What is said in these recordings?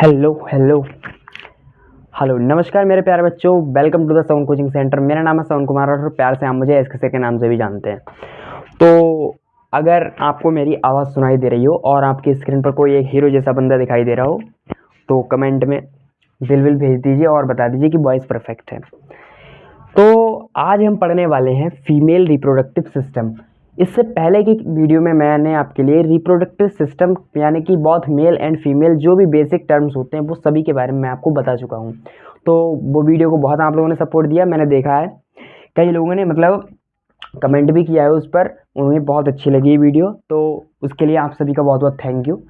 Hello hello hello नमस्कार मेरे प्यारे बच्चों, welcome to the sound coaching centre. मेरा नाम है साउंड कुमार और प्यार से आप मुझे एसके के नाम से भी जानते हैं। तो अगर आपको मेरी आवाज़ सुनाई दे रही हो और आपकी स्क्रीन पर कोई एक हीरो जैसा बंदा दिखाई दे रहा हो तो कमेंट में दिल भेज दीजिए और बता दीजिए कि वॉइस परफेक्ट है। तो आज हम पढ़ने वाले हैं फीमेल रिप्रोडक्टिव सिस्टम। इससे पहले की वीडियो में मैंने आपके लिए रिप्रोडक्टिव सिस्टम यानी कि बोथ मेल एंड फीमेल जो भी बेसिक टर्म्स होते हैं वो सभी के बारे में मैं आपको बता चुका हूँ। तो वो वीडियो को बहुत आप लोगों ने सपोर्ट दिया, मैंने देखा है। कई लोगों ने मतलब कमेंट भी किया है उस पर, उन्हें बहुत अच्छी लगी ये वीडियो, तो उसके लिए आप सभी का बहुत बहुत थैंक यू।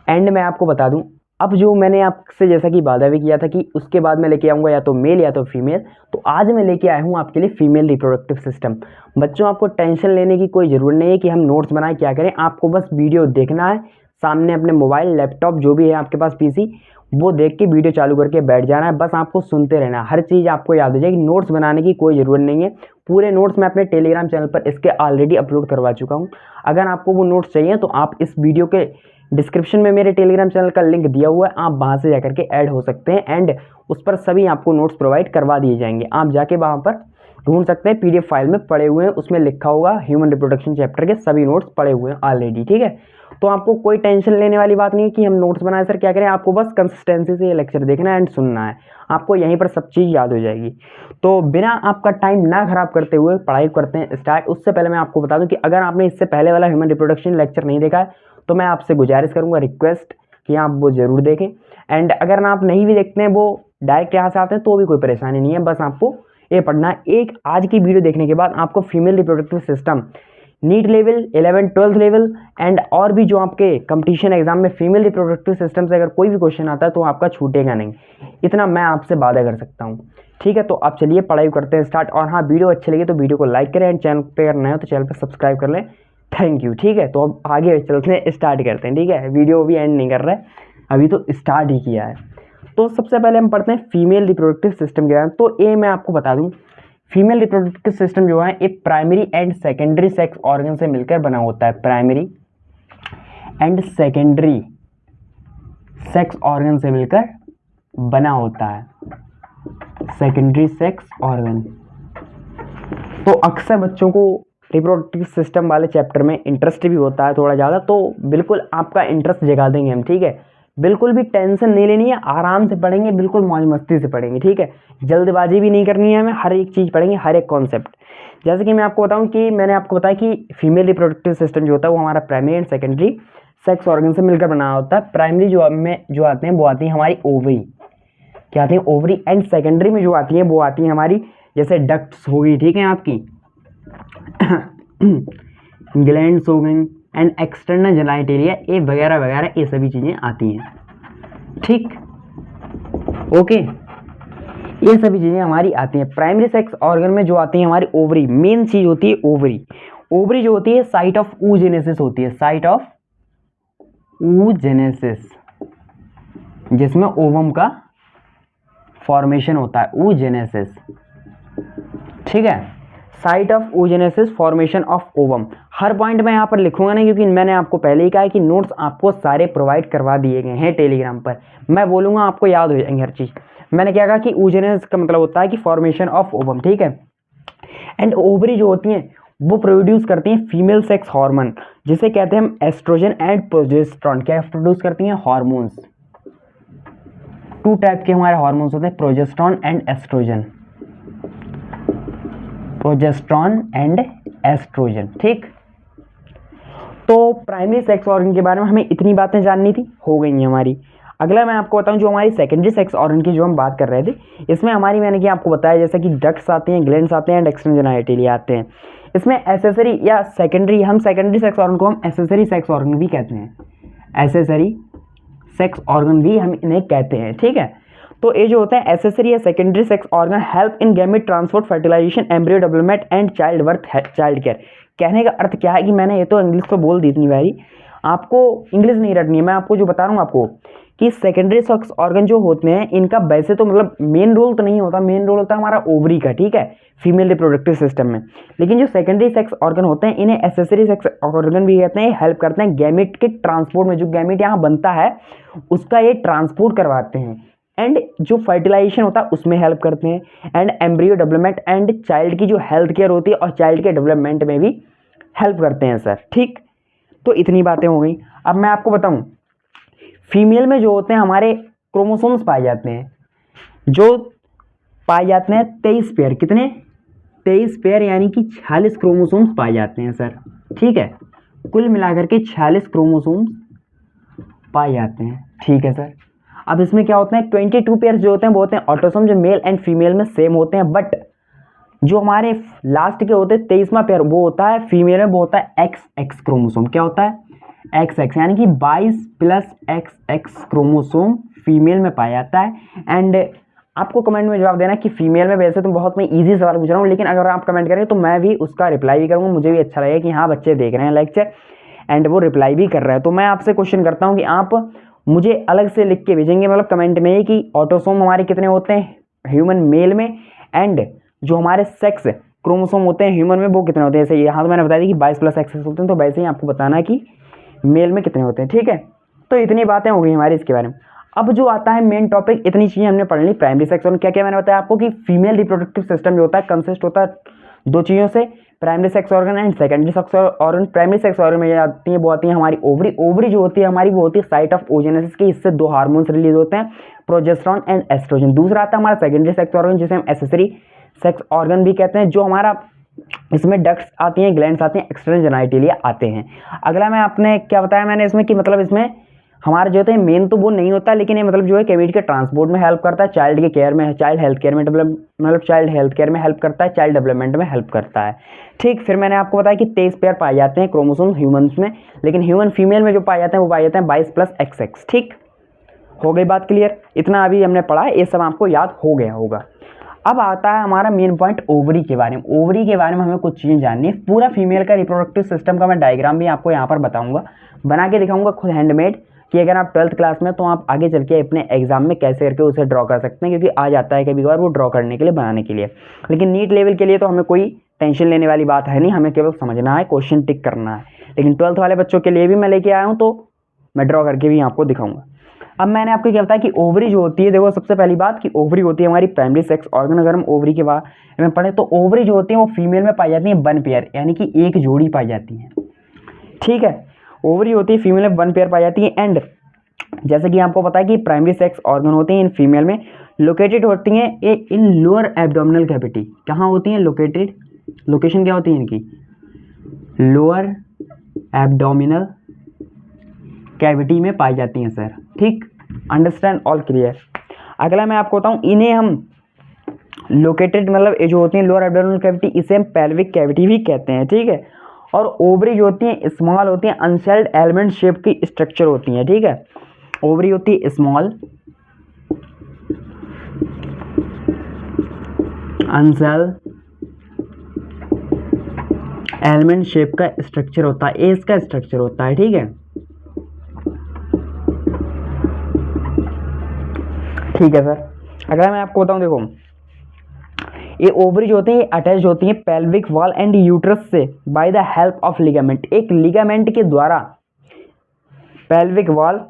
एंड मैं आपको बता दूं, अब जो मैंने आपसे जैसा कि वादा भी किया था कि उसके बाद मैं लेके आऊँगा या तो मेल या तो फीमेल, तो आज मैं लेके आया हूँ आपके लिए फीमेल रिप्रोडक्टिव सिस्टम। बच्चों आपको टेंशन लेने की कोई ज़रूरत नहीं है कि हम नोट्स बनाए क्या करें, आपको बस वीडियो देखना है, सामने अपने मोबाइल लैपटॉप जो भी है आपके पास पीसी वो देख के वीडियो चालू करके बैठ जाना है, बस आपको सुनते रहना है, हर चीज़ आपको याद हो जाएगी। नोट्स बनाने की कोई ज़रूरत नहीं है, पूरे नोट्स मैं अपने टेलीग्राम चैनल पर इसके ऑलरेडी अपलोड करवा चुका हूँ। अगर आपको वो नोट्स चाहिए तो आप इस वीडियो के डिस्क्रिप्शन में मेरे टेलीग्राम चैनल का लिंक दिया हुआ है, आप वहाँ से जाकर के ऐड हो सकते हैं एंड उस पर सभी आपको नोट्स प्रोवाइड करवा दिए जाएंगे। आप जाके वहाँ पर ढूंढ सकते हैं, पीडीएफ फाइल में पड़े हुए हैं, उसमें लिखा होगा ह्यूमन रिप्रोडक्शन चैप्टर के सभी नोट्स पड़े हुए हैं ऑलरेडी। ठीक है, तो आपको कोई टेंशन लेने वाली बात नहीं है कि हम नोट्स बनाए सर क्या करें, आपको बस कंसिस्टेंसी से ये लेक्चर देखना है एंड सुनना है, आपको यहीं पर सब चीज़ याद हो जाएगी। तो बिना आपका टाइम ना खराब करते हुए पढ़ाई करते हैं स्टार्ट। उससे पहले मैं आपको बता दूं कि अगर आपने इससे पहले वाला ह्यूमन रिप्रोडक्शन लेक्चर नहीं देखा है तो मैं आपसे गुजारिश करूंगा, रिक्वेस्ट कि आप वो ज़रूर देखें। एंड अगर आप नहीं भी देखते हैं, वो डायरेक्ट यहाँ से आते हैं तो भी कोई परेशानी नहीं है, बस आपको ये पढ़ना है। एक आज की वीडियो देखने के बाद आपको female reproductive system NEET level 11th-12th level and और भी जो आपके कंपटीशन एग्जाम में फीमेल रिप्रोडक्टिव सिस्टम से अगर कोई भी क्वेश्चन आता है तो आपका छूटेगा नहीं, इतना मैं आपसे वादा कर सकता हूँ। ठीक है, तो आप चलिए पढ़ाई करते हैं स्टार्ट। और हाँ, वीडियो अच्छी लगी तो वीडियो को लाइक करें एंड चैनल पे अगर नए हो तो चैनल पर सब्सक्राइब कर लें। Thank you. ठीक है, तो अब आगे चलते हैं, स्टार्ट करते हैं। ठीक है, वीडियो भी एंड नहीं कर रहा है, अभी तो स्टार्ट ही किया है। तो सबसे पहले हम पढ़ते हैं फीमेल रिप्रोडक्टिव सिस्टम के बारे में। तो ये मैं आपको बता दूं, फीमेल रिप्रोडक्टिव सिस्टम जो है एक primary and secondary sex organ से मिलकर बना होता है। Primary and secondary sex organ से मिलकर बना होता है, सेकेंडरी सेक्स ऑर्गन। तो अक्सर बच्चों को रिप्रोडक्टिव सिस्टम वाले चैप्टर में इंटरेस्ट भी होता है थोड़ा ज़्यादा, तो बिल्कुल आपका इंटरेस्ट जगा देंगे हम। ठीक है, बिल्कुल भी टेंशन नहीं लेनी है, आराम से पढ़ेंगे, बिल्कुल मौज मस्ती से पढ़ेंगे। ठीक है, जल्दबाजी भी नहीं करनी है हमें, हर एक चीज़ पढ़ेंगे, हर एक कॉन्सेप्ट। जैसे कि मैं आपको बताऊं कि मैंने आपको बताया कि फीमेल रिप्रोडक्टिव सिस्टम जो होता है वो हमारा primary and secondary sex organ से मिलकर बना होता है। प्राइमरी जो आते हैं वो आती है हमारी ओवरी, क्या आती है ओवरी, एंड सेकेंडरी में जो आती है वो आती है हमारी जैसे डक्ट्स हो गई, ठीक है, आपकी ग्लैंड्स हो गई एंड एक्सटर्नल जेनिटलिया, ये वगैरह वगैरह ये सभी चीज़ें आती हैं। ठीक, ओके, ये सभी चीज़ें हमारी आती हैं। प्राइमरी सेक्स ऑर्गन में जो आती है हमारी ओवरी, मेन चीज़ होती है ओवरी। ओवरी जो होती है साइट ऑफ oogenesis होती है, साइट ऑफ oogenesis, जिसमें ओवम का फॉर्मेशन होता है, oogenesis। ठीक है, site of oogenesis, formation of ovum. Her point मैं यहाँ पर लिखूंगा नहीं क्योंकि मैंने आपको पहले ही कहा है कि नोट्स आपको सारे प्रोवाइड करवा दिए गए हैं टेलीग्राम पर, मैं बोलूँगा आपको याद हो जाएंगे हर चीज़। मैंने क्या कहा कि oogenesis का मतलब होता है कि फॉर्मेशन ऑफ ओवम। ठीक है, एंड ओवरी जो होती हैं वो प्रोड्यूस करती हैं फीमेल सेक्स हार्मोन, जिसे कहते हैं हम एस्ट्रोजन एंड प्रोजेस्टेरॉन। क्या प्रोड्यूस करती हैं? हार्मोन्स। टू टाइप के हमारे हार्मोन्स होते हैं, progesterone and estrogen, progesterone and estrogen. ठीक, तो प्राइमरी सेक्स ऑर्गन के बारे में हमें इतनी बातें जाननी थी, हो गई हैं हमारी। अगला मैं आपको बताऊं जो हमारी सेकेंडरी सेक्स ऑर्गन की जो हम बात कर रहे थे, इसमें हमारी मैंने क्या आपको बताया जैसे कि डक्ट्स आते हैं, ग्लैंड्स आते हैं एंड एक्सटर्नल जेनिटलिया आते हैं। इसमें एसेसरी या सेकेंडरी, हम सेकेंडरी सेक्स ऑर्गन को हम एसेसरी सेक्स ऑर्गन भी कहते हैं, एसेसरी सेक्स ऑर्गन भी हम इन्हें कहते हैं। ठीक है, तो ये जो होता है एसेसरी या secondary sex organ help in gamete transport, fertilisation, embryo development and child birth, child care. कहने का अर्थ क्या है कि मैंने ये तो इंग्लिश तो बोल दी इतनी बारी, आपको इंग्लिश नहीं रटनी है, मैं आपको जो बता रहा हूँ आपको कि सेकेंडरी सेक्स ऑर्गन जो होते हैं इनका वैसे तो मतलब मेन रोल तो नहीं होता, मेन रोल होता है हमारा ओवरी का, ठीक है, फीमेल रिप्रोडक्टिव सिस्टम में। लेकिन जो सेकेंडरी सेक्स ऑर्गन होते हैं इन्हें एसेसरी सेक्स ऑर्गन भी कहते हैं, हेल्प करते हैं गैमेट के ट्रांसपोर्ट में, जो गैमेट यहाँ बनता है उसका ये ट्रांसपोर्ट करवाते हैं, एंड जो फर्टिलाइजेशन होता है उसमें हेल्प करते हैं, and embryo development and child की जो हेल्थ केयर होती है और चाइल्ड के डेवलपमेंट में भी हेल्प करते हैं सर, ठीक। तो इतनी बातें हो गई। अब मैं आपको बताऊं, फीमेल में जो होते हैं हमारे क्रोमोसोम्स पाए जाते हैं, जो पाए जाते हैं 23 पेयर, कितने, 23 पेयर यानी कि 46 क्रोमोसोम्स पाए जाते हैं सर, ठीक है, कुल मिलाकर के 46 क्रोमोसोम्स पाए जाते हैं, ठीक है सर। अब इसमें क्या होते हैं, 22 पेयर्स जो होते हैं वो होते हैं ऑटोसोम, जो मेल एंड फीमेल में सेम होते हैं, बट जो हमारे लास्ट के होते हैं 23वां पेयर वो होता है फीमेल में, वो होता है एक्स एक्स क्रोमोसोम। क्या होता है, एक्स एक्स, यानी कि 22 plus x x chromosome female में पाया जाता है। एंड आपको कमेंट में जवाब देना कि फीमेल में, वैसे तो बहुत मैं इजी सवाल पूछ रहा हूँ, लेकिन अगर आप कमेंट करें तो मैं भी उसका रिप्लाई भी करूँगा, मुझे भी अच्छा लगेगा कि हाँ बच्चे देख रहे हैं लेक्चर एंड वो रिप्लाई भी कर रहा है। तो मैं आपसे क्वेश्चन करता हूँ कि आप मुझे अलग से लिख के भेजेंगे, मतलब कमेंट में, कि ऑटोसोम हमारे कितने होते हैं ह्यूमन मेल में, एंड जो हमारे सेक्स क्रोमोसोम होते हैं ह्यूमन में वो कितने होते हैं। जैसे यहाँ तो मैंने बताया कि 22 प्लस एक्स होते हैं, तो वैसे ही आपको बताना है कि मेल में कितने होते हैं, ठीक है। तो इतनी बातें हो गई हमारी इसके बारे में। अब जो आता है मेन टॉपिक, इतनी चीज़ें हमने पढ़ ली प्राइमरी सेक्स ऑर्गन। क्या क्या मैंने बताया आपको कि फीमेल रिप्रोडक्टिव सिस्टम जो होता है कंसिस्ट होता है दो चीज़ों से, primary sex organ and secondary sex organ. Primary sex organ में आती है वो आती है हमारी ओवरी। ओवरी जो होती है हमारी वो होती है साइट ऑफ ओजेनेसिस की, इससे दो हार्मोन्स रिलीज होते हैं, प्रोजेस्टेरॉन एंड एस्ट्रोजन। दूसरा आता है हमारा सेकेंडरी सेक्स ऑर्गन जिसे हम एसेसरी सेक्स ऑर्गन भी कहते हैं, जो हमारा इसमें डक्ट्स आती हैं, ग्लैंड्स आती हैं, एक्सटर्नल जेनाइटेलिया आते हैं। अगला मैं आपने क्या बताया मैंने इसमें कि मतलब इसमें हमारे जो होते हैं मेन तो वो नहीं होता, लेकिन ये मतलब जो है कैविटी के ट्रांसपोर्ट में हेल्प करता है, चाइल्ड के केयर में, चाइल्ड हेल्थ केयर में डेवलप, मतलब चाइल्ड हेल्थ केयर में हेल्प करता है, चाइल्ड डेवलपमेंट में हेल्प करता है, ठीक। फिर मैंने आपको बताया कि 23 पेयर पाए जाते हैं क्रोमोसोम ह्यूमंस में, लेकिन ह्यूमन फीमेल में जो पाए जाते हैं वो पाए जाते हैं 22 प्लस एक्स एक्स, ठीक। हो गई बात क्लियर, इतना अभी हमने पढ़ा है, ये सब आपको याद हो गया होगा। अब आता है हमारा मेन पॉइंट ओवरी के बारे में। ओवरी के बारे में हमें कुछ चीज़ें जाननी है। पूरा फीमेल का रिप्रोडक्टिव सिस्टम का मैं डायग्राम भी आपको यहाँ पर बताऊंगा, बना के दिखाऊंगा खुद हैंडमेड, कि अगर आप 12th क्लास में तो आप आगे चल के अपने एग्जाम में कैसे करके उसे ड्रॉ कर सकते हैं, क्योंकि आ जाता है कभी कभार वो ड्रॉ करने के लिए, बनाने के लिए। लेकिन नीट लेवल के लिए तो हमें कोई टेंशन लेने वाली बात है नहीं, हमें केवल समझना है, क्वेश्चन टिक करना है। लेकिन 12th वाले बच्चों के लिए भी मैं लेके आया हूँ, तो मैं ड्रॉ करके भी आपको दिखाऊंगा। अब मैंने आपको क्या बताया कि ओवरी जो होती है, देखो सबसे पहली बात कि ओवरी होती है हमारी प्राइमरी सेक्स ऑर्गन। अगर हम ओवरी के बारे में पढ़े तो ओवरी जो होती है वो फीमेल में पाई जाती है 1 पेयर, यानी कि एक जोड़ी पाई जाती है, ठीक है। ओवरी होती है फीमेल में 1 पेयर पाई जाती है। एंड जैसे कि आपको पता है कि प्राइमरी सेक्स ऑर्गन होते हैं इन फीमेल में लोकेटेड होती हैं इन लोअर एब्डोमिनल कैविटी। कहाँ होती हैं लोकेटेड, लोकेशन क्या होती है इनकी, लोअर एब्डोमिनल कैविटी में पाई जाती हैं सर, ठीक। Understand, all clear. अगला मैं आपको बताऊं, इन्हें हम लोकेटेड मतलब ये जो होती हैं लोअर एब्डोमिनल कैविटी, इसे हम पेल्विक कैविटी भी कहते हैं, ठीक है। और ओवरी जो होती हैं स्मॉल होती हैं, अनसेल्ड एलिमेंट शेप की स्ट्रक्चर होती हैं, ठीक है। ओवरी होती है स्मॉल अनसेल्ड एलिमेंट शेप का स्ट्रक्चर होता है, ये इसका स्ट्रक्चर होता है, ठीक है, ठीक है सर। अगर मैं आपको बताऊं, देखो ये ओवरी जो होती है अटैच होती है पेल्विक वॉल एंड यूट्रस से by the help of ligament. एक लिगामेंट के द्वारा पेल्विक वॉल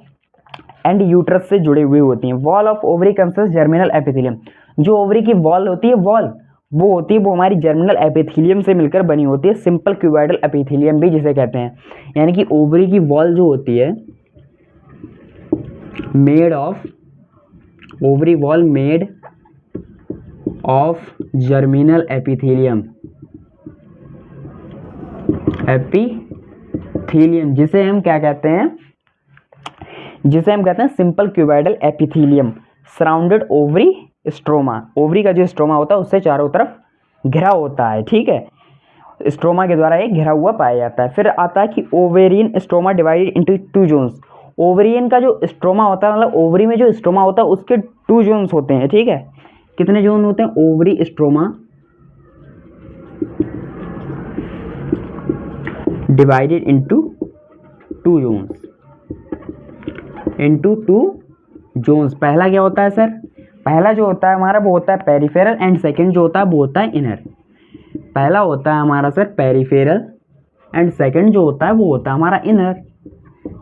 एंड यूट्रस से जुड़ी हुई होती हैं। Wall of ovary consist germinal epithelium. जो ओवरी की वॉल होती है, वॉल वो होती है वो हमारी जर्मिनल एपिथेलियम से मिलकर बनी होती है, सिंपल क्यूबॉइडल एपिथेलियम भी जिसे कहते हैं। यानी कि ओवरी की वॉल जो होती है made of, ovary wall made of germinal epithelium, epithelium जिसे हम क्या कहते हैं, जिसे हम कहते हैं simple cuboidal epithelium surrounded ovary stroma. Ovary का जो स्ट्रोमा होता है उससे चारों तरफ घिरा होता है, ठीक है, स्ट्रोमा के द्वारा ये घिरा हुआ पाया जाता है। फिर आता है कि ovarian stroma divided into 2 zones. Ovarian का जो स्ट्रोमा होता है, मतलब ओवरी में जो स्ट्रोमा होता है उसके 2 जोन्स होते हैं, ठीक है। कितने जोन होते हैं, ovary stroma divided into 2 zones, into 2 zones. पहला क्या होता है सर, पहला जो होता है हमारा वो होता है पेरिफेरल, एंड सेकंड जो होता है वो होता है इनर। पहला होता है हमारा सर पेरिफेरल, एंड सेकंड जो होता है वो होता है हमारा इनर।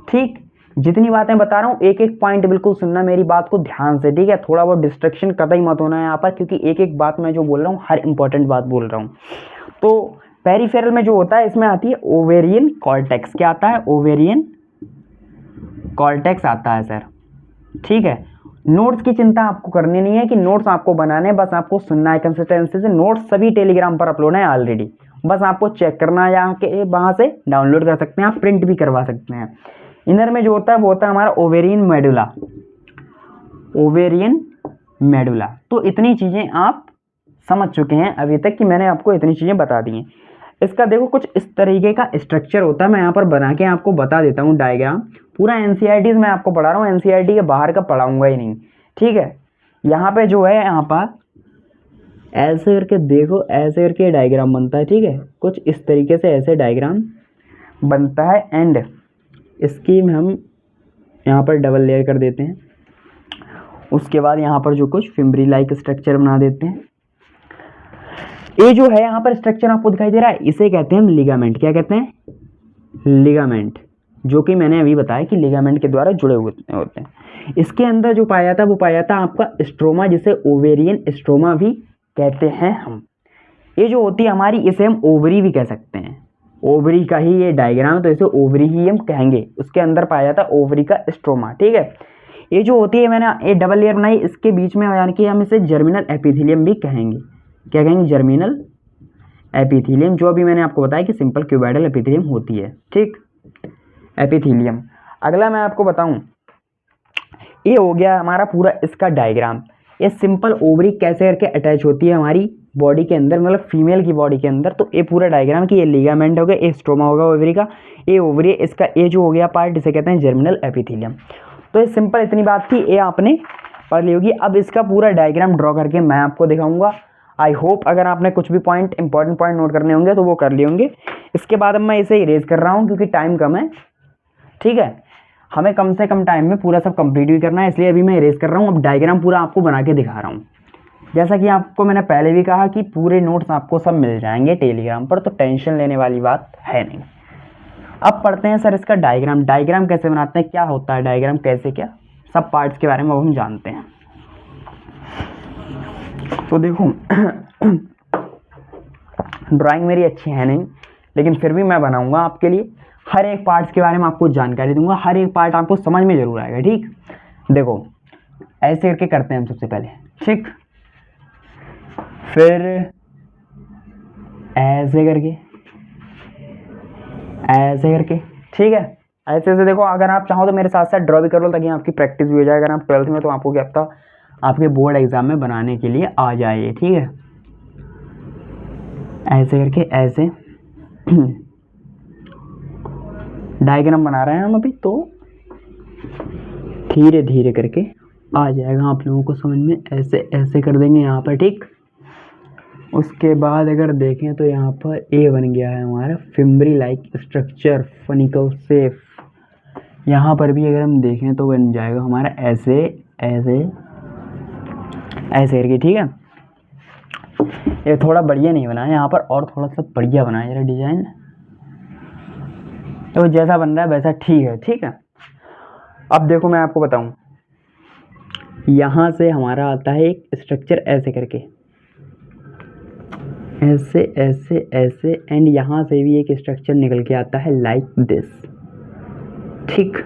ठीक, जितनी बातें बता रहा हूँ एक एक पॉइंट बिल्कुल सुनना मेरी बात को ध्यान से, ठीक है। थोड़ा बहुत डिस्ट्रैक्शन कतई मत होना है यहाँ पर, क्योंकि एक एक बात मैं जो बोल रहा हूँ हर इंपॉर्टेंट बात बोल रहा हूँ। तो पेरिफेरल में जो होता है इसमें आती है ओवेरियन कॉर्टेक्स। क्या आता है, ओवेरियन कॉर्टेक्स आता है सर, ठीक है। नोट्स की चिंता आपको करनी नहीं है कि नोट्स आपको बनाने, बस आपको सुनना है कंसिस्टेंसी से। नोट्स सभी टेलीग्राम पर अपलोड है ऑलरेडी, बस आपको चेक करना है, यहाँ के वहाँ से डाउनलोड कर सकते हैं आप, प्रिंट भी करवा सकते हैं। इनर में जो होता है वो होता है हमारा ओवेरियन मेडुला, ओवेरियन मेडुला। तो इतनी चीज़ें आप समझ चुके हैं अभी तक कि मैंने आपको इतनी चीज़ें बता दी हैं। इसका देखो कुछ इस तरीके का स्ट्रक्चर होता है, मैं यहाँ पर बना के आपको बता देता हूँ डायग्राम। पूरा एनसीईआरटी मैं आपको पढ़ा रहा हूँ, एनसीईआरटी के बाहर का पढ़ाऊंगा ही नहीं, ठीक है। यहाँ पे जो है यहाँ पर ऐसे करके देखो, ऐसे करके डायग्राम बनता है, ठीक है। कुछ इस तरीके से ऐसे डायग्राम बनता है, एंड इसकी हम यहाँ पर डबल लेयर कर देते हैं। उसके बाद यहाँ पर जो कुछ फिम्बरी लाइक स्ट्रक्चर बना देते हैं। ये जो है यहाँ पर स्ट्रक्चर आपको दिखाई दे रहा है, इसे कहते हैं लिगामेंट। क्या कहते हैं, लिगामेंट, जो कि मैंने अभी बताया कि लिगामेंट के द्वारा जुड़े हुए होते हैं। इसके अंदर जो पाया जाता है वो पाया जाता है आपका स्ट्रोमा, जिसे ओवेरियन स्ट्रोमा भी कहते हैं हम। ये जो होती है हमारी, इसे हम ओवरी भी कह सकते हैं, ओवरी का ही ये डायग्राम, तो इसे ओवरी ही हम कहेंगे। उसके अंदर पाया जाता है ओवरी का स्ट्रोमा, ठीक है। ये जो होती है, मैंने ये डबल लेयर बनाई, इसके बीच में यानी कि हम इसे जर्मिनल एपिथेलियम भी कहेंगे। क्या कहेंगे, जर्मिनल एपिथेलियम, जो अभी मैंने आपको बताया कि सिंपल क्यूबॉइडल एपिथेलियम होती है, ठीक, एपिथेलियम। अगला मैं आपको बताऊं, ये हो गया हमारा पूरा इसका डायग्राम। ये सिंपल ओवरी कैसे करके अटैच होती है हमारी बॉडी के अंदर, मतलब फीमेल की बॉडी के अंदर। तो ये पूरा डायग्राम कि ये लिगामेंट हो गया, ये स्ट्रोमा होगा ओवरी का, ये ओवरी, इसका ये जो हो गया पार्ट इसे कहते हैं जर्मिनल एपिथेलियम। तो ये सिंपल इतनी बात थी, ये आपने पढ़ ली होगी। अब इसका पूरा डायग्राम ड्रॉ करके मैं आपको दिखाऊंगा। आई होप अगर आपने कुछ भी पॉइंट इंपॉर्टेंट पॉइंट नोट करने होंगे तो वो कर लिए होंगे। इसके बाद अब मैं इसे इरेज कर रहा हूँ क्योंकि टाइम कम है, ठीक है। हमें कम से कम टाइम में पूरा सब कंप्लीट भी करना है, इसलिए अभी मैं इरेज कर रहा हूँ। अब डायग्राम पूरा आपको बना के दिखा रहा हूँ। जैसा कि आपको मैंने पहले भी कहा कि पूरे नोट्स आपको सब मिल जाएंगे टेलीग्राम पर, तो टेंशन लेने वाली बात है नहीं। अब पढ़ते हैं सर इसका डायग्राम। डायग्राम कैसे बनाते हैं, क्या होता है डायग्राम, कैसे क्या, सब पार्ट्स के बारे में अब हम जानते हैं। तो देखो ड्राइंग मेरी अच्छी है नहीं, लेकिन फिर भी मैं बनाऊंगा आपके लिए। हर एक पार्ट्स के बारे में आपको जानकारी दूंगा, हर एक पार्ट आपको समझ में जरूर आएगा, ठीक। देखो ऐसे करके करते हैं हम सबसे पहले, ठीक, फिर ऐसे करके, ऐसे करके, ठीक है। ऐसे ऐसे देखो, अगर आप चाहो तो मेरे साथ साथ ड्रॉ भी कर लो ताकि आपकी प्रैक्टिस भी हो जाए। अगर आप 12th में तो आपको क्या पता आपके बोर्ड एग्जाम में बनाने के लिए आ जाए, ठीक है। ऐसे करके, ऐसे डायग्राम बना रहे हैं हम अभी, तो धीरे धीरे करके आ जाएगा आप लोगों को समझ में। ऐसे ऐसे कर देंगे यहाँ पर, ठीक। उसके बाद अगर देखें तो यहाँ पर ए बन गया है हमारा fimbriae like structure, funicle shape. यहाँ पर भी अगर हम देखें तो बन जाएगा हमारा ऐसे ऐसे ऐसे करके, ठीक है। ये थोड़ा बढ़िया नहीं बना है यहाँ पर, और थोड़ा सा बढ़िया बना है जरा डिजाइन। तो जैसा बन रहा है वैसा ठीक है, ठीक है। अब देखो मैं आपको बताऊं, यहाँ से हमारा आता है एक स्ट्रक्चर ऐसे करके, ऐसे ऐसे ऐसे, एंड यहाँ से भी एक स्ट्रक्चर निकल के आता है लाइक दिस, ठीक।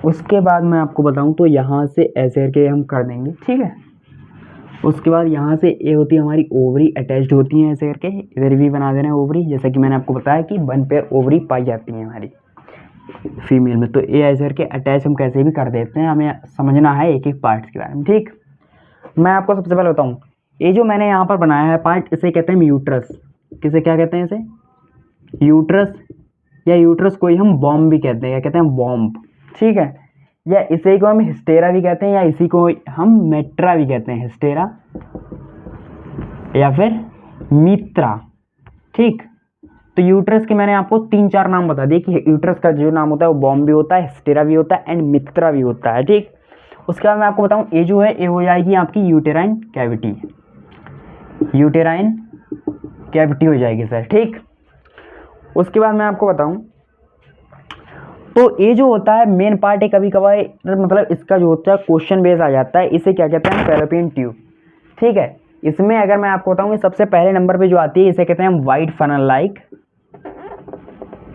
उसके बाद मैं आपको बताऊं तो यहाँ से ऐसे करके हम कर देंगे, ठीक है। उसके बाद यहाँ से ये होती है हमारी ओवरी अटैच्ड होती हैं ऐसे करके, इधर भी बना देना है ओवरी। जैसा कि मैंने आपको बताया कि 1 पेयर ओवरी पाई जाती हैं हमारी फीमेल में, तो ये ऐसे करके अटैच हम कैसे भी कर देते हैं। हमें समझना है एक एक पार्ट्स के बारे में, ठीक। मैं आपको सबसे पहले बताऊँ, ये जो मैंने यहाँ पर बनाया है पार्ट, इसे कहते हैं यूट्रस। किसे क्या कहते हैं, इसे यूट्रस, या यूट्रस कोई हम बॉम्ब भी कहते हैं, क्या कहते हैं, बॉम्ब, ठीक है। या इसे को हम हिस्टेरा भी कहते हैं, या इसी को हम मेट्रा भी कहते हैं, हिस्टेरा या फिर मित्रा, ठीक। तो यूट्रस के मैंने आपको 3-4 नाम बता दिए कि यूट्रस का जो नाम होता है वो बॉम्ब भी होता है, हिस्टेरा भी होता है एंड मित्रा भी होता है, ठीक। उसके बाद मैं आपको बताऊं ये जो है ये हो जाएगी आपकी यूटेराइन कैविटी, यूटेराइन कैविटी हो जाएगी सर, ठीक। उसके बाद मैं आपको बताऊं तो ये जो होता है मेन पार्ट है, कभी कभार मतलब इसका जो होता है क्वेश्चन बेस आ जाता है, इसे क्या कहते हैं फैलोपियन ट्यूब, ठीक है। इसमें अगर मैं आपको बताऊं सबसे पहले नंबर पे जो आती है इसे कहते हैं वाइड फनल लाइक,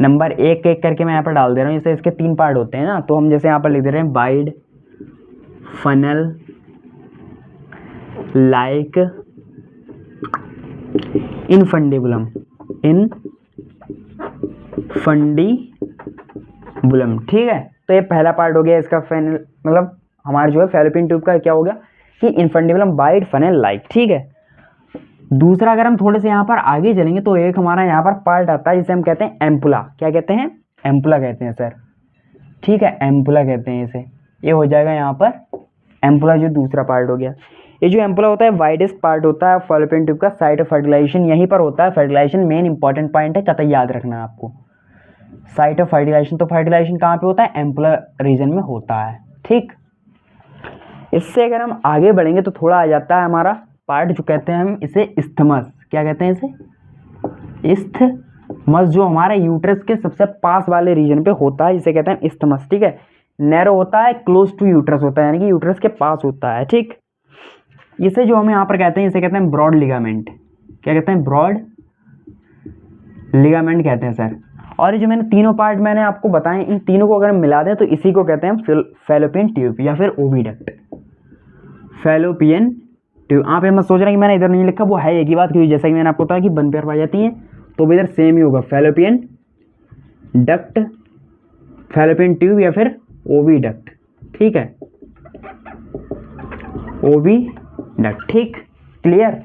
नंबर एक एक करके मैं यहाँ पर डाल दे रहा हूँ, जैसे इसके 3 पार्ट होते हैं ना, तो हम जैसे यहाँ पर लिख दे रहे हैं wide funnel like infundibulum, infundibulum, ठीक है। तो ये पहला पार्ट हो गया इसका फनल, मतलब हमारे जो है फैलोपियन ट्यूब का क्या हो गया कि इनफंडिबुलम वाइड फनल लाइक, ठीक है। दूसरा अगर हम थोड़े से यहाँ पर आगे चलेंगे तो एक हमारा यहाँ पर पार्ट आता है जिसे हम कहते हैं एम्पुला, क्या कहते हैं एम्पुला कहते हैं सर, ठीक है, एम्पुला कहते हैं इसे। ये हो जाएगा यहाँ पर एम्पुला, जो दूसरा पार्ट हो गया। ये जो एम्पुला होता है वाइडेस्ट पार्ट होता है फैलोपियन ट्यूब का, साइट ऑफ फर्टिलाइजेशन यहीं पर होता है। फर्टिलाइजेशन मेन इंपॉर्टेंट पॉइंट है, कतई याद रखना है आपको, साइट ऑफ फर्टिलाइजेशन। तो फर्टिलाइजेशन कहाँ पे होता है एम्पुला रीजन में होता है, ठीक। इससे अगर हम आगे बढ़ेंगे तो थोड़ा आ जाता है हमारा पार्ट जो कहते हैं हम इसे इस्थमस, क्या कहते हैं इसे इस्थमस, जो हमारे यूट्रस के सबसे पास वाले रीजन पे होता है, जिसे कहते हैं इस्थमस, ठीक है। नैरो होता है, क्लोज टू यूट्रस होता है, यानी कि यूट्रस के पास होता है, ठीक। इसे जो हम यहाँ पर कहते हैं इसे कहते हैं ब्रॉड लिगामेंट, क्या कहते हैं ब्रॉड लिगामेंट कहते हैं सर। और ये जो मैंने तीनों पार्ट मैंने आपको बताए, इन तीनों को अगर हम मिला दें तो इसी को कहते हैं फैलोपियन ट्यूब या फिर ओविडक्ट, फैलोपियन ट्यूब। आप ये मत सोच रहे हैं कि मैंने इधर नहीं लिखा, वो है एक ही बात, क्योंकि जैसा कि मैंने आपको बताया कि 1 पेयर पाई जाती हैं तो भी इधर सेम ही होगा, फैलोपियन डक्ट, फैलोपियन ट्यूब या फिर ओविडक्ट, ठीक है, ओविडक्ट, ठीक, क्लियर।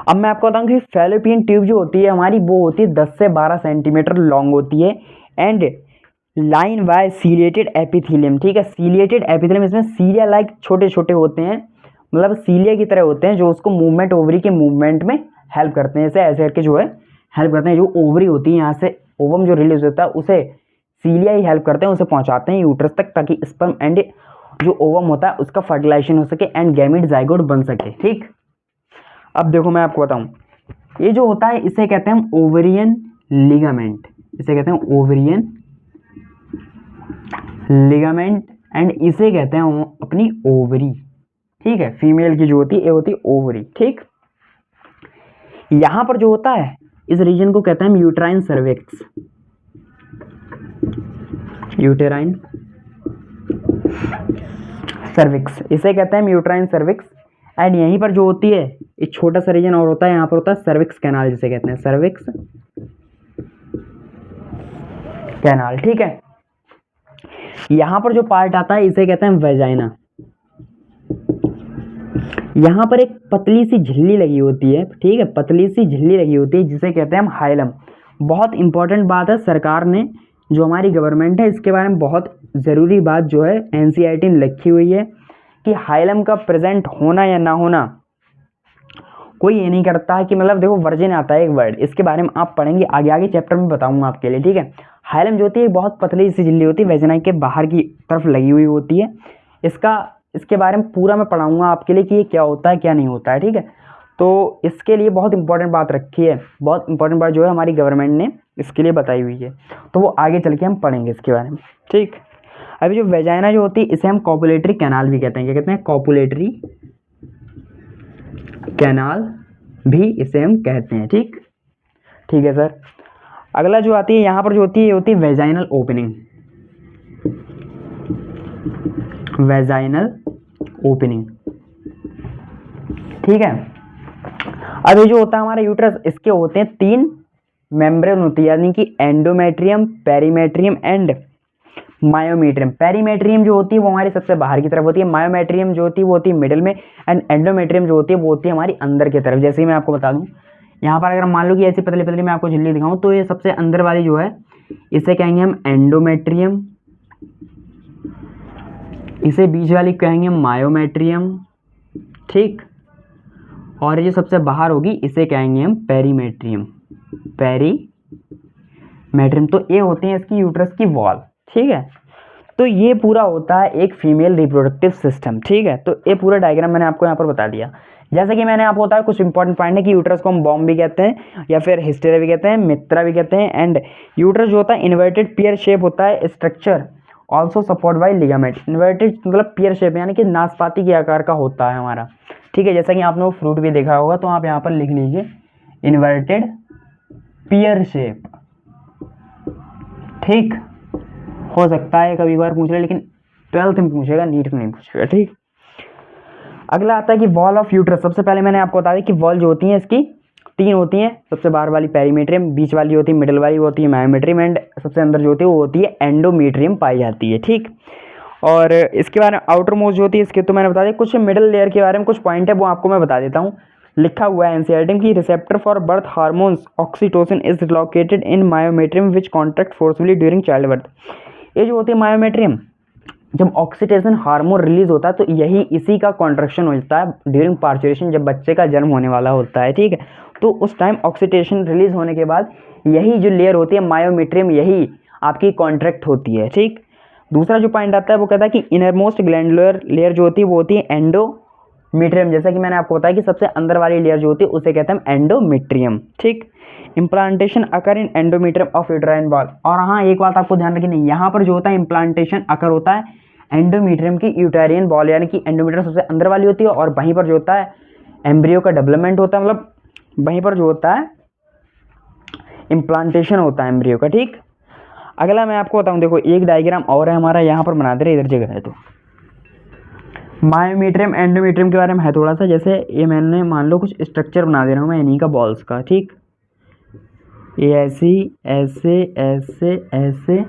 अब मैं आपको बताऊं कि फैलोपियन ट्यूब जो होती है हमारी वो होती है 10 से 12 सेंटीमीटर लॉन्ग होती है and line by ciliated epithelium, ठीक है। सीलिएटेड एपिथेलियम, इसमें सीलिया लाइक छोटे छोटे होते हैं, मतलब सीलिया की तरह होते हैं, जो उसको मूवमेंट, ओवरी के मूवमेंट में हेल्प करते हैं, ऐसे करके जो है हेल्प करते हैं। जो ओवरी होती है यहाँ से ओवम जो रिलीज होता है उसे सीलिया ही हेल्प करते हैं, उसे पहुँचाते हैं यूट्रस तक, ताकि स्पर्म एंड जो ओवम होता है उसका फर्टिलाइजेशन हो सके एंड गैमीट जाइगोट बन सके, ठीक। अब देखो मैं आपको बताऊं, ये जो होता है इसे कहते हैं हम ओवेरियन लिगामेंट, इसे कहते हैं ओवेरियन लिगामेंट एंड इसे कहते हैं अपनी ओवरी, ठीक है। फीमेल की जो होती है ये होती है ओवरी, ठीक। यहां पर जो होता है इस रीजन को कहते हैं हम यूट्राइन सर्विक्स, यूटेराइन सर्विक्स, इसे कहते हैं हम यूट्राइन सर्विक्स। एंड यहीं पर जो होती है एक छोटा सा रीजन और होता है, यहाँ पर होता है सर्विक्स कैनाल, जिसे कहते हैं सर्विक्स कैनाल, ठीक है। यहाँ पर जो पार्ट आता है इसे कहते हैं वेजाइना। यहाँ पर एक पतली सी झिल्ली लगी होती है, ठीक है, पतली सी झिल्ली लगी होती है जिसे कहते हैं हम हाइलम। बहुत इंपॉर्टेंट बात है, सरकार ने जो हमारी गवर्नमेंट है इसके बारे में बहुत ज़रूरी बात जो है NCERT में लिखी हुई है कि हाइलम का प्रेजेंट होना या ना होना कोई ये नहीं करता है, कि मतलब देखो वर्जिन आता है एक वर्ड, इसके बारे में आप पढ़ेंगे आगे आगे चैप्टर में बताऊंगा आपके लिए, ठीक है। हाइलम जो होती है बहुत पतली सी झिल्ली होती है, वेजिना के बाहर की तरफ लगी हुई होती है। इसके बारे में पूरा मैं पढ़ाऊंगा आपके लिए कि ये क्या होता है क्या नहीं होता है, ठीक है। तो इसके लिए बहुत इंपॉर्टेंट बात रखी है, बहुत इंपॉर्टेंट बात जो है हमारी गवर्नमेंट ने इसके लिए बताई हुई है, तो वो आगे चल के हम पढ़ेंगे इसके बारे में, ठीक। अभी जो वेजाइना जो होती है इसे हम कॉपुलेटरी कैनाल भी कहते हैं, क्या कहते हैं कॉपुलेटरी कैनाल भी इसे हम कहते हैं, ठीक, ठीक है सर। अगला जो आती है यहाँ पर जो होती है ये होती है वेजाइनल ओपनिंग, वेजाइनल ओपनिंग, ठीक है। अब ये जो होता है हमारा यूट्रस, इसके होते हैं 3 मेम्ब्रेन होती है, यानी कि endometrium, perimetrium and myometrium. Perimetrium जो होती है वो हमारी सबसे बाहर की तरफ होती है, मायोमेट्रियम जो होती है वो होती है मिडिल में, एंड एंडोमेट्रियम जो होती है वो होती है हमारी अंदर की तरफ। जैसे ही मैं आपको बता दूं, यहाँ पर अगर मान लो कि ऐसी पतली पतली मैं आपको झिल्ली दिखाऊं तो ये सबसे अंदर वाली जो है इसे कहेंगे हम एंडोमेट्रियम, इसे बीच वाली कहेंगे मायोमेट्रियम, ठीक, और ये सबसे बाहर होगी इसे कहेंगे हम पेरीमेट्रियम, पेरीमेट्रियम। तो ये होती है इसकी यूट्रस की वॉल, ठीक है। तो ये पूरा होता है एक फीमेल रिप्रोडक्टिव सिस्टम, ठीक है। तो ये पूरा डायग्राम मैंने आपको यहाँ पर बता दिया। जैसे कि मैंने आपको बताया कुछ इंपॉर्टेंट पॉइंट है कि यूट्रस को हम बॉम्ब भी कहते हैं या फिर हिस्टेरिया भी कहते हैं, मित्रा भी कहते हैं। एंड यूट्रस जो होता है इन्वर्टेड पियर शेप होता है, structure also support by ligament. Inverted मतलब पियर शेप यानी कि नाशपाती के आकार का होता है हमारा, ठीक है। जैसा कि आपने वो फ्रूट भी देखा होगा, तो आप यहाँ पर लिख लीजिए इन्वर्टेड पियर शेप, ठीक। हो सकता है कभी बार पूछ ले, लेकिन 12th में पूछेगा, नीट में नहीं पूछेगा, ठीक। अगला आता है कि वॉल ऑफ यूट्रस। सबसे पहले मैंने आपको बता दी कि वॉल जो होती है इसकी 3 होती हैं। सबसे बाहर वाली पेरीमेट्रियम, बीच वाली होती है, मिडिल वाली वो होती है मायोमेट्रियम, एंड सबसे अंदर जो होती है वो होती है एंडोमेट्रियम पाई जाती है, ठीक। और इसके बारे में आउटर मोस्ट जो होती है इसके, तो मैंने बता दिया। कुछ मिडिल लेयर के बारे में कुछ पॉइंट है वो आपको मैं बता देता हूँ। लिखा हुआ है एनसीईआरटी की receptor for birth hormones oxytocin is located in myometrium which contract forcefully during child birth. ये जो होती है मायोमेट्रियम, जब ऑक्सीटोसिन हार्मोन रिलीज होता है तो यही इसी का कॉन्ट्रैक्शन होता है ड्यूरिंग पार्चुरेशन, जब बच्चे का जन्म होने वाला होता है, ठीक है। तो उस टाइम ऑक्सीटोसिन रिलीज होने के बाद यही जो लेयर होती है मायोमेट्रियम, यही आपकी कॉन्ट्रैक्ट होती है, ठीक। दूसरा जो पॉइंट आता है वो कहता है कि इनरमोस्ट ग्लैंडुलर लेयर जो होती है वो होती है एंडोमेट्रियम। जैसा कि मैंने आपको बताया कि सबसे अंदर वाली लेयर जो होती है उसे कहते हैं एंडोमेट्रियम, ठीक। Implantation occur in endometrium of uterine wall. और हाँ, एक बात आपको ध्यान रखनी है, यहाँ पर जो होता है इम्प्लांटेशन अकर होता है एंडोमेट्रियम की यूटेरियन वॉल, यानी कि एंडोमेट्रियम सबसे अंदर वाली होती है और वहीं पर जो होता है एम्ब्रियो का डेवलपमेंट होता है, मतलब वहीं पर जो होता है इम्प्लांटेशन होता है एम्ब्रियो का, ठीक। अगला मैं आपको बताऊं, देखो एक डायग्राम और है हमारा, यहाँ पर बना दे रहे, इधर जगह है। तो मायोमेट्रियम एंडोमेट्रियम के बारे में है थोड़ा सा। जैसे ये मैंने मान लो कुछ स्ट्रक्चर बना दे रहा हूँ मैं इन्हीं का बॉल्स का, ठीक। ये ऐसी ऐसे ऐसे ऐसे,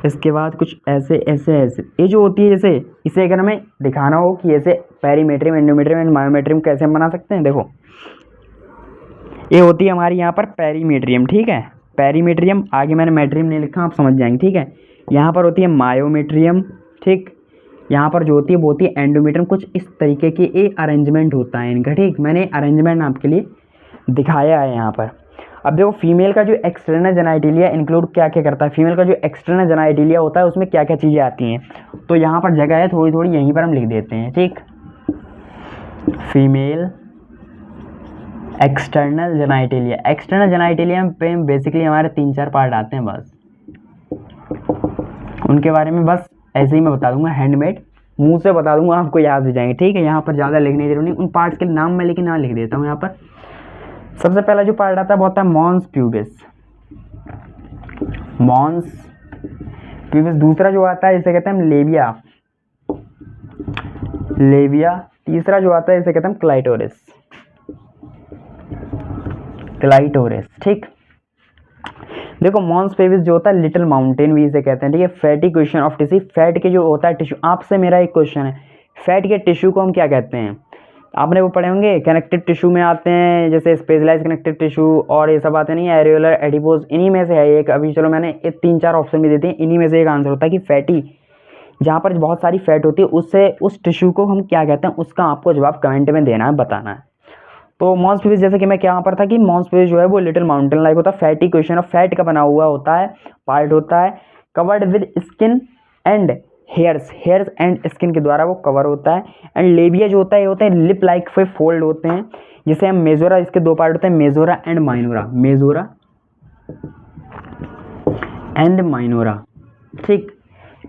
इसके बाद कुछ ऐसे ऐसे ऐसे, ये जो होती है, जैसे इसे अगर हमें दिखाना हो कि ऐसे पेरीमेट्रियम एंडोमेट्रियम एंड मायोमेट्रियम कैसे हम बना सकते हैं, देखो ये होती है हमारी यहाँ पर पेरीमेट्रियम, ठीक है। पेरीमेट्रियम, आगे मैंने मेट्रियम नहीं लिखा, आप समझ जाएंगे, ठीक है। यहाँ पर होती है मायोमेट्रियम, ठीक। यहाँ पर जो होती है वो होती है एंडोमेट्रियम। कुछ इस तरीके की ये अरेंजमेंट होता है इनका, ठीक। मैंने अरेंजमेंट आपके लिए दिखाया है यहाँ पर। अब देखो फीमेल का जो एक्सटर्नल जेनाइटिलिया इंक्लूड क्या क्या करता है, फीमेल का जो एक्सटर्नल जेनाइटिलिया होता है उसमें क्या क्या चीज़ें आती हैं, तो यहाँ पर जगह है थोड़ी थोड़ी, यहीं पर हम लिख देते हैं, ठीक। फीमेल एक्सटर्नल जेनाइटिलिया, एक्सटर्नल जेनाइटिलिया पे बेसिकली हमारे 3-4 पार्ट आते हैं, बस उनके बारे में बस ऐसे ही मैं बता दूंगा, हैंडमेड मुंह से बता दूंगा, आपको याद हो जाएंगे, ठीक है। यहाँ पर ज़्यादा लिखने की जरूरत नहीं, उन पार्ट्स के नाम मैं लेकिन यहाँ लिख देता हूँ। यहाँ पर सबसे पहला जो पार्ट आता है वो होता है मॉन्स प्यूबिस, मॉन्स प्यूबिस। दूसरा जो आता है इसे कहते हैं लेबिया, लेबिया। तीसरा जो आता है इसे कहते हैं क्लाइटोरिस, क्लाइटोरिस, ठीक। देखो मॉन्स प्यूबिस जो होता है लिटिल माउंटेन भी इसे कहते हैं, ठीक है। Fatty question of tissue, fat के जो होता है टिश्यू, आपसे मेरा एक क्वेश्चन है, फैट के टिश्यू को हम क्या कहते हैं, आपने वो पढ़े होंगे। कनेक्टिव टिश्यू में आते हैं जैसे स्पेशलाइज कनेक्टिव टिश्यू और ये सब आते नहीं, एरियोलर, एडिपोज, इन्हीं में से है एक। अभी चलो मैंने ये 3-4 ऑप्शन भी देते हैं, इन्हीं में से एक आंसर होता है कि फैटी, जहाँ पर बहुत सारी फैट होती है उससे उस टिश्यू को हम क्या कहते हैं, उसका आपको जवाब कमेंट में देना है, बताना है। तो मॉन्स प्यूबिस, जैसे कि मैं क्या पर था कि मॉन्स प्यूबिस जो है वो लिटिल माउंटेन लाइक होता है, फैटी क्वेश्चन ऑफ फैट का बना हुआ होता है, पार्ट होता है, covered with skin and hairs, hairs and skin के द्वारा वो कवर होता है। एंड लेबिया जो होता है ये होते हैं लिप लाइक पे फोल्ड होते हैं, जिसे हम मेजोरा, इसके 2 पार्ट होते हैं, majora and minora, majora and minora, ठीक।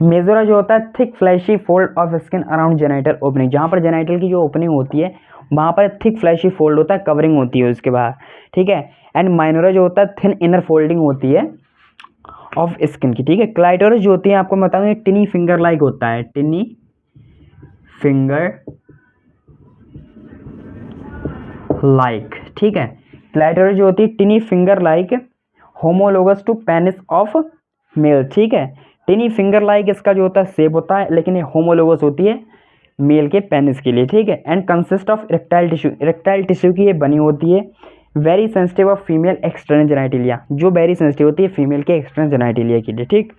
मेजोरा जो होता है thick fleshy fold of skin around genital opening, जहाँ पर जेनाइटल की जो ओपनिंग होती है वहाँ पर थिक फ्लैशी फोल्ड होता है, कवरिंग होती है उसके बाहर, ठीक है। एंड माइनोरा जो होता है थिन इनर फोल्डिंग होती है ऑफ स्किन की, ठीक है। क्लाइटोरिस जो होती है आपको मैं बताऊँ टिनी फिंगर लाइक होता है, टिनी फिंगर लाइक, ठीक है। क्लाइटोरिस जो होती है tiny finger like, homologous to penis of male, ठीक है। टिनी फिंगर लाइक इसका जो होता है शेप होता है, लेकिन ये होमोलोगस होती है मेल के पेनिस के लिए, ठीक है। And consist of erectile tissue, erectile tissue की ये बनी होती है। Very sensitive of female external genitalia, जो वेरी सेंसिटिव होती है फीमेल के एक्सटर्नल जेनाइटिलिया के लिए, ठीक।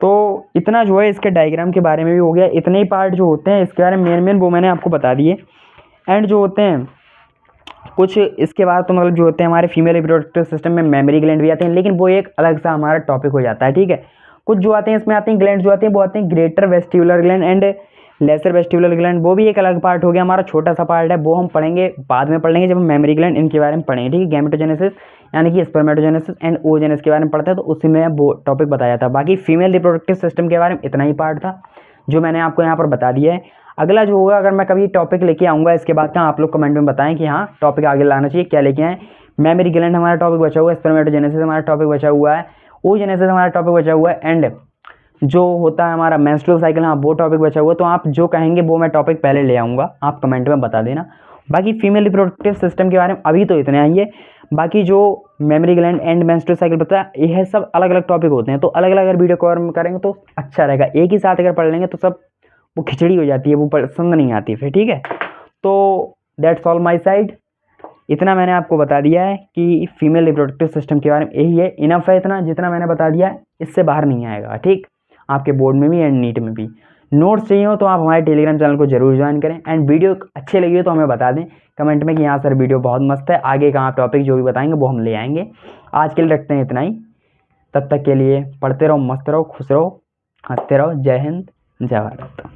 तो इतना जो है इसके डायग्राम के बारे में भी हो गया, इतने ही पार्ट जो होते हैं इसके बारे में मेन वो मैंने आपको बता दिए। एंड जो होते हैं कुछ इसके बाद तो मतलब जो होते हैं हमारे फीमेल रिप्रोडक्टिव सिस्टम में मेमोरी ग्लैंड भी आते हैं, लेकिन वो एक अलग सा हमारा टॉपिक हो जाता है, ठीक है। कुछ जो आते हैं इसमें आते हैं ग्लैंड जो आते हैं वो आते हैं greater vestibular gland and lesser vestibular gland, वो भी एक अलग पार्ट हो गया हमारा, छोटा सा पार्ट है, वो हम पढ़ेंगे बाद में पढ़ लेंगे जब हम मेमोरी ग्लैंड इनके बारे में पढ़ेंगे, ठीक है। गैमेटोजेनेसिस यानी कि स्पर्मेटोजेनेसिस एंड ओजेनेसिस के बारे में पढ़ते हैं, तो उसी में वो टॉपिक बताया था। बाकी फीमेल रिप्रोडक्टिव सिस्टम के बारे में इतना ही पार्ट था जो मैंने आपको यहाँ पर बता दिया है। अगला जो होगा, अगर मैं कभी टॉपिक लेके आऊँगा इसके बाद का, आप लोग कमेंट में बताएं कि हाँ टॉपिक आगे लाना चाहिए, क्या लेके आएँ। मेमोरी ग्लैंड हमारा टॉपिक बचा हुआ है, स्पर्मेटोजेनेसिस हमारा टॉपिक बचा हुआ है, ओजेनेसिस हमारा टॉपिक बचा हुआ है, एंड जो होता है हमारा मेंस्ट्रुअल साइकिल, हाँ वो टॉपिक बचा हुआ है। तो आप जो कहेंगे वो मैं टॉपिक पहले ले आऊँगा, आप कमेंट में बता देना। बाकी फीमेल रिप्रोडक्टिव सिस्टम के बारे में अभी तो इतने ही है। बाकी जो memory gland and menstrual cycle पता है, यह सब अलग अलग टॉपिक होते हैं, तो अलग अलग अगर वीडियो कवर करेंगे तो अच्छा रहेगा। एक ही साथ अगर पढ़ लेंगे तो सब वो खिचड़ी हो जाती है, वो पसंद नहीं आती फिर, ठीक है। तो दैट्स ऑल माई साइड, इतना मैंने आपको बता दिया है कि फीमेल रिप्रोडक्टिव सिस्टम के बारे में यही है, इनफ है इतना जितना मैंने बता दिया है, इससे बाहर नहीं आएगा, ठीक। आपके बोर्ड में भी एंड नीट में भी नोट्स चाहिए हो तो आप हमारे टेलीग्राम चैनल को जरूर ज्वाइन करें, एंड वीडियो अच्छी लगी हो तो हमें बता दें कमेंट में कि हाँ सर वीडियो बहुत मस्त है, आगे का आप टॉपिक जो भी बताएंगे वो हम ले आएंगे। आज के लिए रखते हैं इतना ही, तब तक के लिए पढ़ते रहो, मस्त रहो, खुश रहो, हंसते रहो। जय हिंद, जय भारत।